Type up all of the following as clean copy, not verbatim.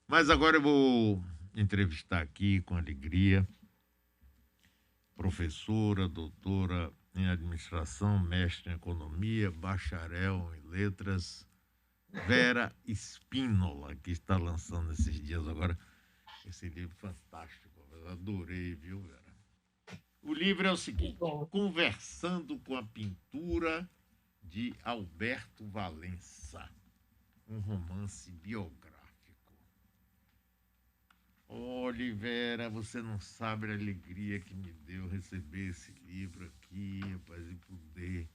Mas agora eu vou entrevistar aqui com alegria professora, doutora em administração, mestre em economia, bacharel em letras, Vera Spínola, que está lançando esses dias agora esse livro fantástico. Eu adorei, viu, Vera? O livro é o Que seguinte: bom. Conversando com a Pintura, de Alberto Valença, um romance biográfico. Olivera, você não sabe a alegria que me deu receber esse livro aqui, rapaz, e poder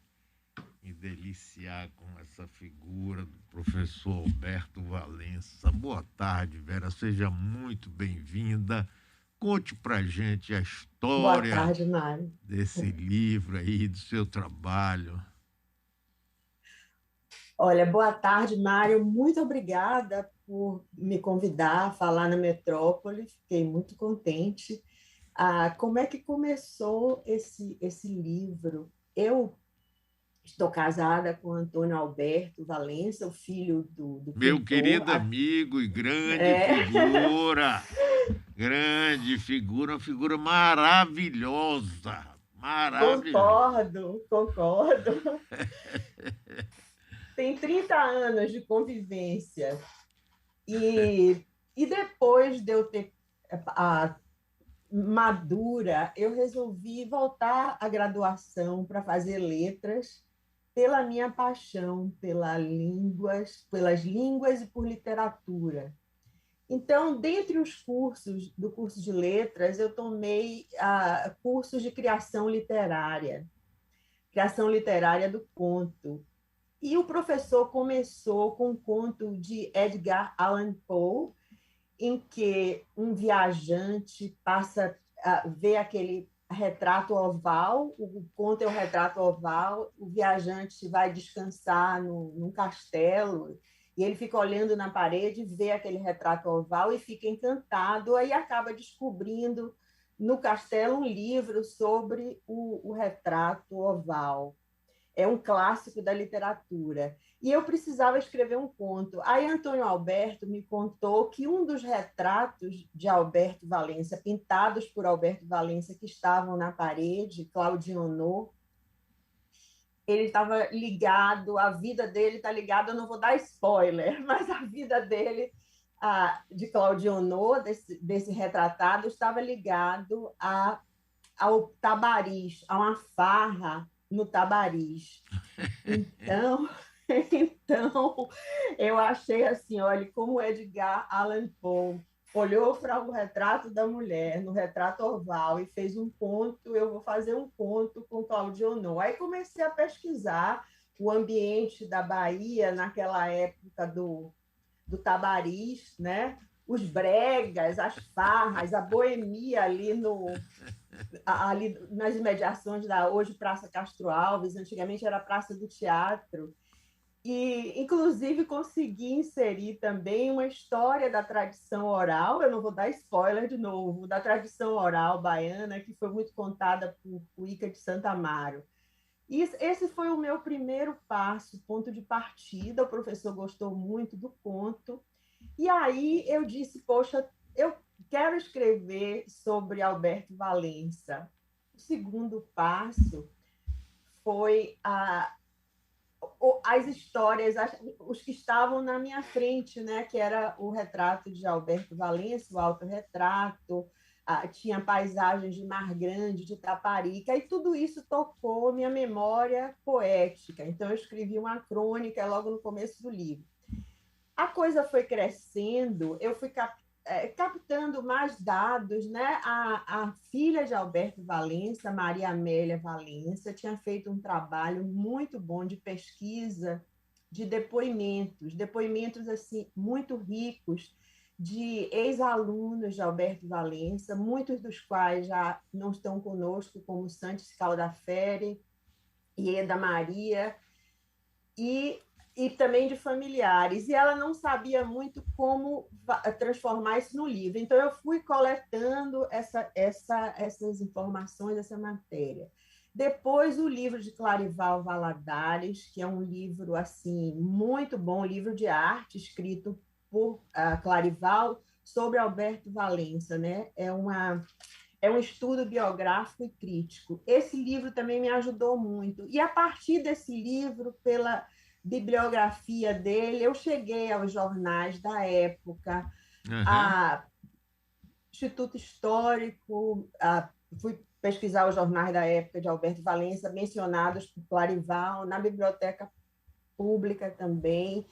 me deliciar com essa figura do professor Alberto Valença. Boa tarde, Vera, seja muito bem-vinda. Conte pra gente a Boa história tarde, Mário. desse livro aí, do seu trabalho. Olha, boa tarde, Mário. Muito obrigada por me convidar a falar na Metrópole. Fiquei muito contente. Como é que começou esse livro? Eu estou casada com Antônio Alberto Valença, o filho do Meu pintor. querido amigo e É, grande figura, uma figura maravilhosa, maravilhosa. concordo. Tem 30 anos de convivência. E depois de eu ter a, madura, eu resolvi voltar à graduação para fazer letras pela minha paixão pelas línguas e por literatura. Então, dentre os cursos do curso de letras, eu tomei cursos de criação literária do conto. E o professor começou com um conto de Edgar Allan Poe, em que um viajante passa a ver aquele retrato oval, o conto é o retrato oval, o viajante vai descansar num castelo e ele fica olhando na parede, vê aquele retrato oval e fica encantado, aí acaba descobrindo no castelo um livro sobre o retrato oval. É um clássico da literatura. E eu precisava escrever um conto. Aí Antônio Alberto me contou que um dos retratos de Alberto Valença, pintados por Alberto Valença, que estavam na parede, Claudionor, ele estava ligado, a vida dele está ligada, eu não vou dar spoiler, mas a vida dele, de Claudionor, desse retratado, estava ligado ao Tabariz, a uma farra no Tabariz. Então, então eu achei assim, olha, como o Edgar Allan Poe olhou para o retrato da mulher no retrato oval e fez um conto, eu vou fazer um conto com Claudionor. Aí comecei a pesquisar o ambiente da Bahia naquela época do Tabariz, né? Os bregas, as farras, a boemia ali nas imediações da hoje Praça Castro Alves, antigamente era a Praça do Teatro, e inclusive consegui inserir também uma história da tradição oral, eu não vou dar spoiler de novo, da tradição oral baiana, que foi muito contada por Cuíca de Santa Amaro. E esse foi o meu primeiro passo, ponto de partida. O professor gostou muito do conto. E aí eu disse, poxa, eu quero escrever sobre Alberto Valença. O segundo passo foi as histórias, os que estavam na minha frente, né? Que era o retrato de Alberto Valença, o autorretrato, tinha paisagens de Mar Grande, de Taparica, e tudo isso tocou minha memória poética. Então, eu escrevi uma crônica logo no começo do livro. A coisa foi crescendo, eu fui captando mais dados, né? A filha de Alberto Valença, Maria Amélia Valença, tinha feito um trabalho muito bom de pesquisa, de depoimentos assim muito ricos de ex-alunos de Alberto Valença, muitos dos quais já não estão conosco, como Santos Scaldafere e Eda Maria, e, e também de familiares. E ela não sabia muito como transformar isso no livro. Então, eu fui coletando essas informações, essa matéria. Depois, o livro de Clarival Valadares, que é um livro assim muito bom, um livro de arte escrito por Clarival sobre Alberto Valença, né? É um estudo biográfico e crítico. Esse livro também me ajudou muito. E a partir desse livro, pela bibliografia dele, eu cheguei aos jornais da época, Aham. a Instituto Histórico, fui pesquisar os jornais da época de Alberto Valença, mencionados por Clarival, na biblioteca pública também.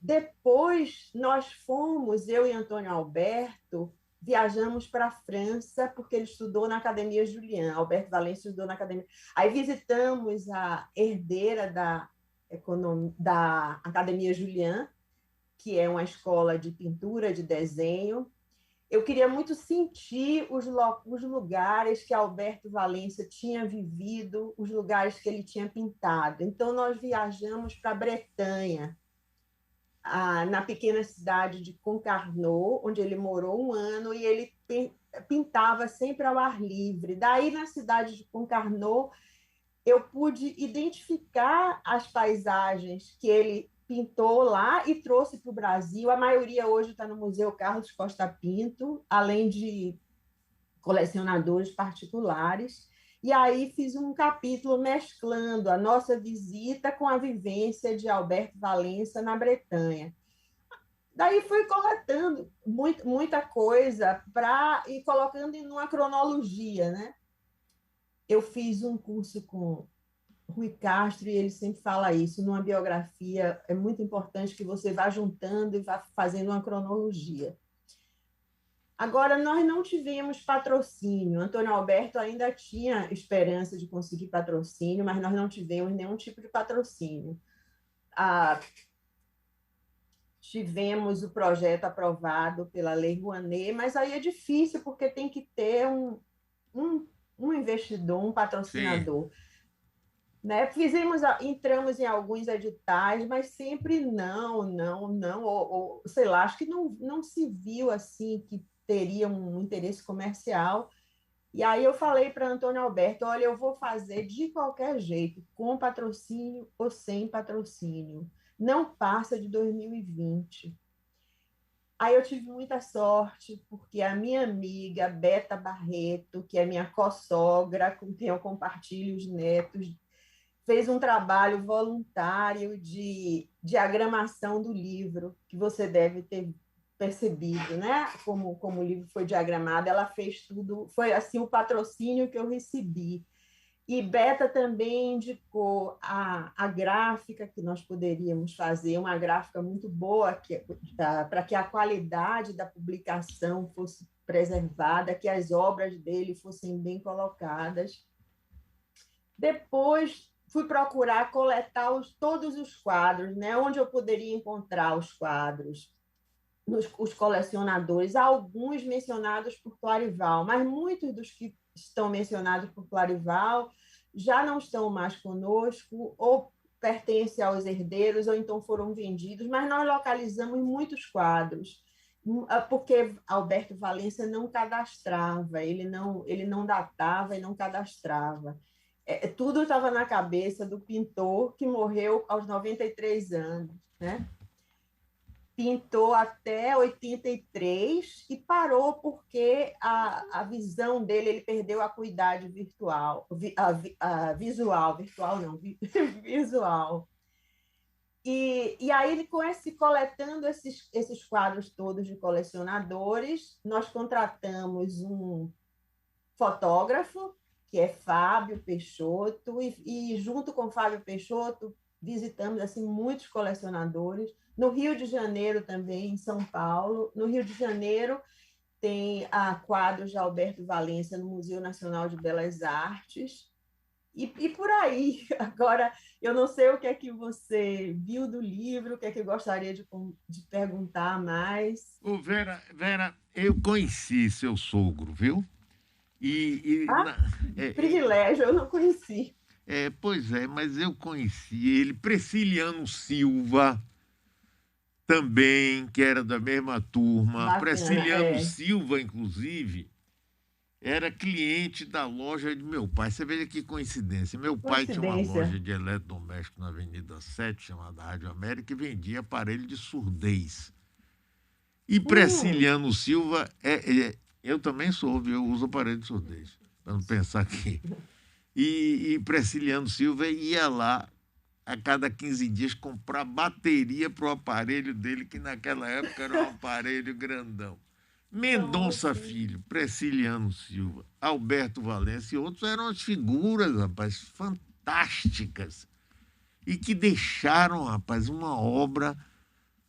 Depois nós fomos, eu e Antônio Alberto, viajamos para a França, porque ele estudou na Academia Julian, Alberto Valença estudou na Academia. Aí visitamos a herdeira da Academia Julian, que é uma escola de pintura, de desenho. Eu queria muito sentir os lugares que Alberto Valença tinha vivido, os lugares que ele tinha pintado. Então, nós viajamos para a Bretanha, na pequena cidade de Concarneau, onde ele morou um ano, e ele pintava sempre ao ar livre. Daí, na cidade de Concarneau, eu pude identificar as paisagens que ele pintou lá e trouxe para o Brasil. A maioria hoje está no Museu Carlos Costa Pinto, além de colecionadores particulares. E aí fiz um capítulo mesclando a nossa visita com a vivência de Alberto Valença na Bretanha. Daí fui coletando muita coisa para ir colocando em uma cronologia, né? Eu fiz um curso com Rui Castro e ele sempre fala isso, numa biografia é muito importante que você vá juntando e vá fazendo uma cronologia. Agora, nós não tivemos patrocínio. Antônio Alberto ainda tinha esperança de conseguir patrocínio, mas nós não tivemos nenhum tipo de patrocínio. Tivemos o projeto aprovado pela Lei Rouanet, mas aí é difícil, porque tem que ter um investidor, um Sim. patrocinador. Né? Entramos em alguns editais, mas sempre ou, sei lá, acho que não se viu assim que teria um interesse comercial. E aí eu falei para Antônio Alberto, olha, eu vou fazer de qualquer jeito, com patrocínio ou sem patrocínio. Não passa de 2020. Aí eu tive muita sorte, porque a minha amiga Beta Barreto, que é minha co-sogra, com quem eu compartilho os netos, fez um trabalho voluntário de diagramação do livro, que você deve ter percebido, né? Como o livro foi diagramado, ela fez tudo, foi assim o patrocínio que eu recebi. E Beta também indicou a gráfica que nós poderíamos fazer, uma gráfica muito boa para que a qualidade da publicação fosse preservada, que as obras dele fossem bem colocadas. Depois fui procurar coletar todos os quadros, né? Onde eu poderia encontrar os quadros, os colecionadores, alguns mencionados por Clarival, mas muitos dos que estão mencionados por Clarival já não estão mais conosco, ou pertencem aos herdeiros, ou então foram vendidos, mas nós localizamos muitos quadros, porque Alberto Valença não cadastrava, ele não datava e não cadastrava. Tudo estava na cabeça do pintor que morreu aos 93 anos, né? Pintou até 83 e parou porque a visão dele, ele perdeu a acuidade virtual, visual, virtual não, visual. E aí, coletando esses quadros todos de colecionadores, nós contratamos um fotógrafo, que é Fábio Peixoto, e junto com Fábio Peixoto, visitamos assim muitos colecionadores. No Rio de Janeiro também, em São Paulo. No Rio de Janeiro tem quadros de Alberto Valença no Museu Nacional de Belas Artes. E por aí. Agora, eu não sei o que é que você viu do livro, o que é que gostaria de perguntar mais. Ô, Vera, eu conheci seu sogro, viu? E Ah, na- é, privilégio, eu não conheci. pois é, mas eu conheci ele, Preciliano Silva, também, que era da mesma turma. Bacana, Preciliano Silva, inclusive, era cliente da loja de meu pai. Você veja que coincidência. Meu pai tinha uma Coincidência. loja de eletrodoméstico na Avenida 7, chamada Rádio América, e vendia aparelho de surdez. E Hum, Preciliano Silva, eu também sou, viu? Eu uso aparelho de surdez, para não pensar aqui. E Preciliano Silva ia lá a cada 15 dias comprar bateria para o aparelho dele, que naquela época era um aparelho grandão. Mendonça nossa. Filho, Preciliano Silva, Alberto Valença e outros eram as figuras, rapaz, fantásticas. E que deixaram, rapaz, uma obra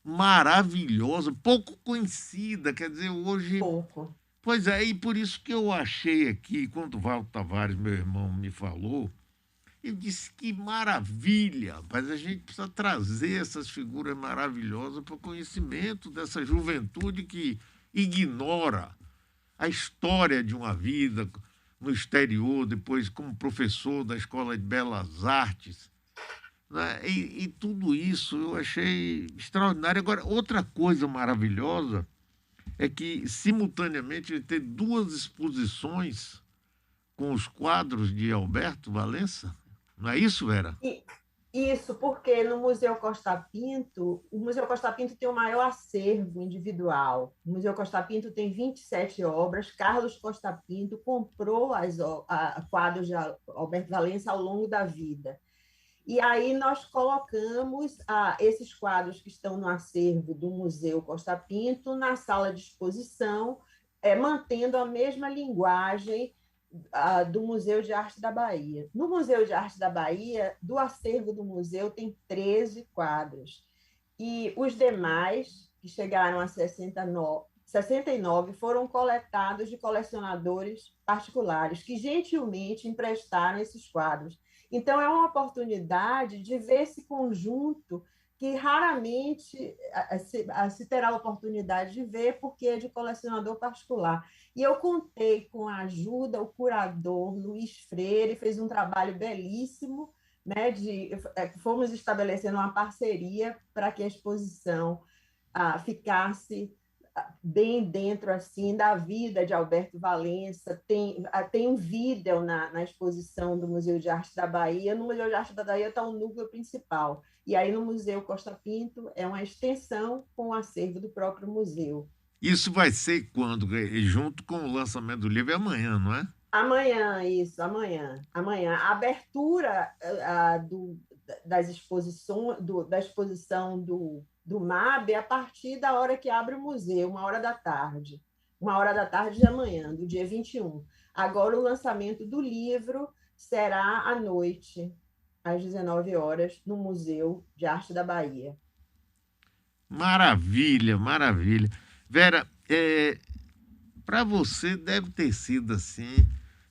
maravilhosa, pouco conhecida. Quer dizer, hoje. Pouco. Pois é, e por isso que eu achei aqui, quando o Valdo Tavares, meu irmão, me falou, eu disse que maravilha, mas a gente precisa trazer essas figuras maravilhosas para o conhecimento dessa juventude que ignora a história de uma vida no exterior, depois como professor da Escola de Belas Artes, né? E tudo isso eu achei extraordinário. Agora, outra coisa maravilhosa é que, simultaneamente, ele tem duas exposições com os quadros de Alberto Valença. Não é isso, Vera? E isso porque no Museu Costa Pinto, o Museu Costa Pinto tem o maior acervo individual. O Museu Costa Pinto tem 27 obras. Carlos Costa Pinto comprou quadros de Alberto Valença ao longo da vida. E aí nós colocamos esses quadros que estão no acervo do Museu Costa Pinto na sala de exposição, mantendo a mesma linguagem do Museu de Arte da Bahia. No Museu de Arte da Bahia, do acervo do museu, tem 13 quadros. E os demais, que chegaram a 69, foram coletados de colecionadores particulares, que gentilmente emprestaram esses quadros. Então, é uma oportunidade de ver esse conjunto que raramente se terá a oportunidade de ver, porque é de colecionador particular. E eu contei com a ajuda, o curador Luiz Freire fez um trabalho belíssimo, né, fomos estabelecendo uma parceria para que a exposição ficasse bem dentro assim da vida de Alberto Valença. Tem um vídeo na exposição do Museu de Arte da Bahia. No Museu de Arte da Bahia está o núcleo principal. E aí no Museu Costa Pinto é uma extensão com o acervo do próprio museu. Isso vai ser quando? Junto com o lançamento do livro é amanhã, não é? Amanhã, isso, amanhã. Amanhã. A abertura das exposições, da exposição do MAB é a partir da hora que abre o museu, 1 hora da tarde. 1 hora da tarde de amanhã, do dia 21. Agora, o lançamento do livro será à noite, às 19 horas, no Museu de Arte da Bahia. Maravilha, maravilha. Vera, para você deve ter sido assim.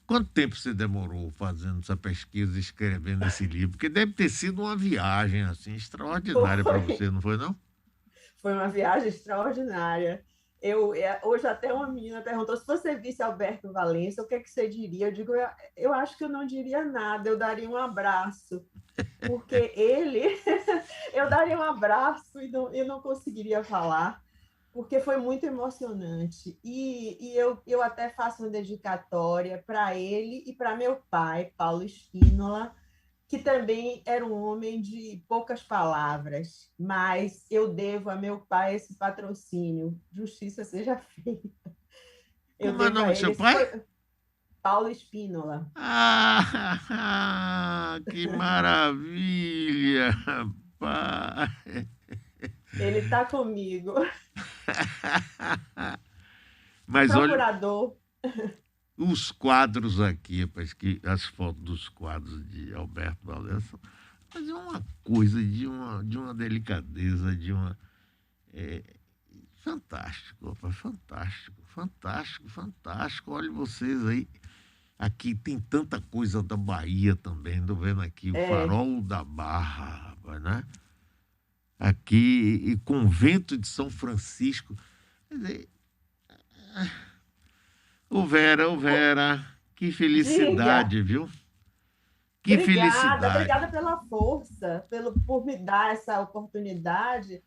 Quanto tempo você demorou fazendo essa pesquisa, escrevendo esse livro? Porque deve ter sido uma viagem assim extraordinária para Foi, você, não foi não? foi uma viagem extraordinária. Hoje até uma menina perguntou se você visse Alberto Valença, o que, é que você diria? Eu digo, eu acho que eu não diria nada, eu daria um abraço, porque ele, eu daria um abraço e não conseguiria falar, porque foi muito emocionante. Eu até faço uma dedicatória para ele e para meu pai, Paulo Espínola, que também era um homem de poucas palavras, mas eu devo a meu pai esse patrocínio. Justiça seja feita. Eu Como é o devo nome a do ele seu esse pai? Paulo Espínola. Ah, que maravilha, rapaz. Ele está comigo. O Mas olha, procurador. os quadros aqui, rapaz, as fotos dos quadros de Alberto Valença, mas é uma coisa de uma delicadeza, de uma. É, fantástico, rapaz, fantástico, fantástico, fantástico. Olha vocês aí. Aqui tem tanta coisa da Bahia também, estou vendo aqui o É, Farol da Barra, rapaz, né? Aqui, e Convento de São Francisco. Quer dizer, ô Vera, que diga. felicidade, viu? Que Obrigada, felicidade. obrigada pela força, por me dar essa oportunidade.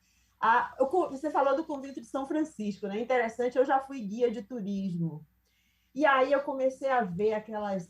Você falou do convite de São Francisco, né? Interessante, eu já fui guia de turismo. E aí eu comecei a ver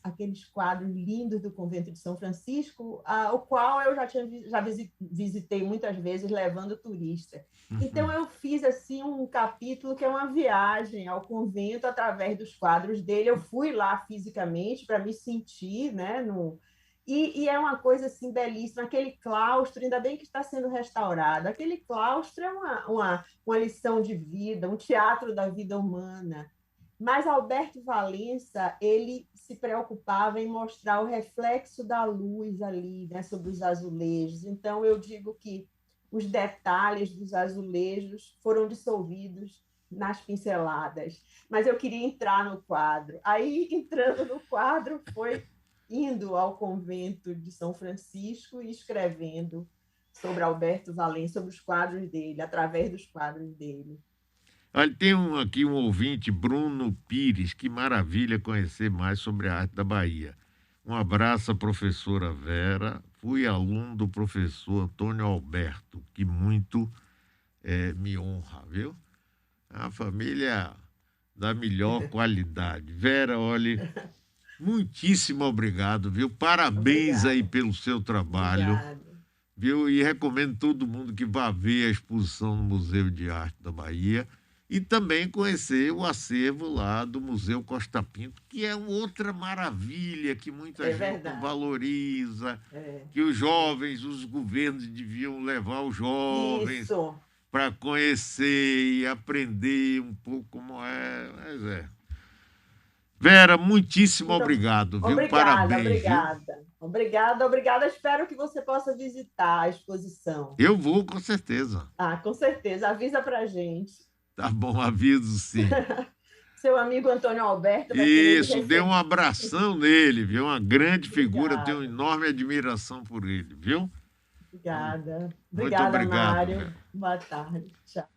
aqueles quadros lindos do convento de São Francisco, o qual eu já visitei muitas vezes levando turista. Então eu fiz assim um capítulo que é uma viagem ao convento através dos quadros dele. Eu fui lá fisicamente para me sentir, né, no e é uma coisa assim belíssima, aquele claustro, ainda bem que está sendo restaurado. Aquele claustro é uma lição de vida, um teatro da vida humana. Mas Alberto Valença, ele se preocupava em mostrar o reflexo da luz ali, né, sobre os azulejos. Então, eu digo que os detalhes dos azulejos foram dissolvidos nas pinceladas. Mas eu queria entrar no quadro. Aí, entrando no quadro, foi indo ao convento de São Francisco e escrevendo sobre Alberto Valença, sobre os quadros dele, através dos quadros dele. Olha, tem aqui um ouvinte, Bruno Pires, que maravilha conhecer mais sobre a arte da Bahia. Um abraço à professora Vera. Fui aluno do professor Antônio Alberto, que muito me honra, viu? É uma família da melhor qualidade. Vera, olha, muitíssimo obrigado, viu? Parabéns aí Obrigada. pelo seu trabalho, Obrigada. viu? E recomendo todo mundo que vá ver a exposição no Museu de Arte da Bahia e também conhecer o acervo lá do Museu Costa Pinto, que é outra maravilha que muita É gente não verdade. valoriza, É. que os jovens, os governos deviam levar os jovens Isso. para conhecer e aprender um pouco como é. Mas é. Vera, muitíssimo Então, obrigado, viu? obrigada, Parabéns, viu? obrigada. Obrigada, obrigada. Espero que você possa visitar a exposição. Eu vou, com certeza. Ah, com certeza. Avisa para gente. Tá bom, aviso sim. Seu amigo Antônio Alberto vai querer lhe Isso, dê um receber. abração nele, viu? Uma grande figura, tenho Obrigada, enorme admiração por ele, viu? Então, obrigada. muito Obrigada, obrigado, Mário. Vera. Boa tarde. Tchau.